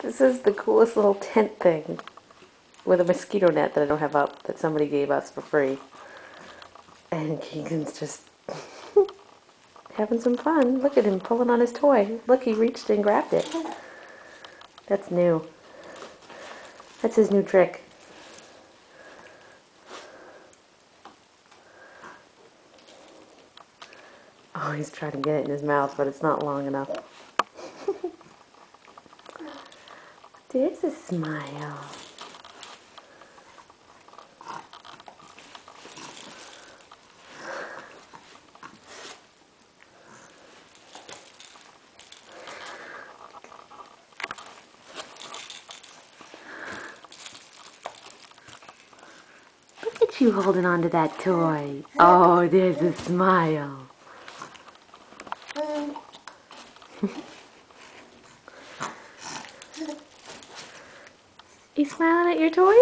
This is the coolest little tent thing with a mosquito net that I don't have up that somebody gave us for free. And Keegan's just having some fun. Look at him pulling on his toy. Look, he reached and grabbed it. That's new. That's his new trick. Oh, he's trying to get it in his mouth, but it's not long enough. There's a smile. Look at you holding on to that toy. Oh, there's a smile. You smiling at your toys?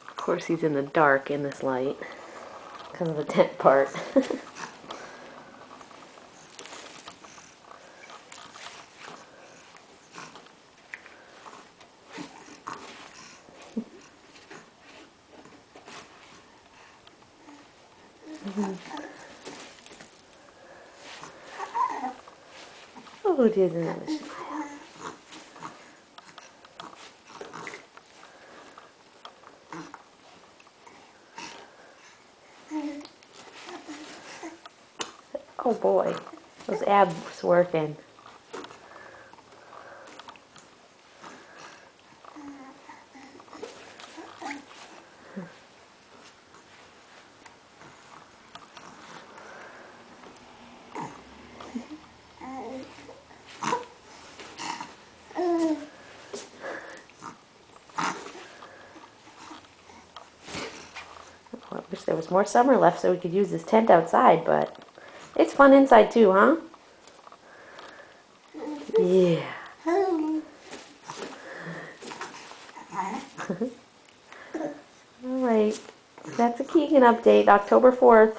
Of course he's in the dark in this light because of the tent part. Oh, there's another smile. Oh boy, those abs working. I wish there was more summer left so we could use this tent outside, but it's fun inside too, huh? Yeah. All right. That's a Keegan update, October 4th.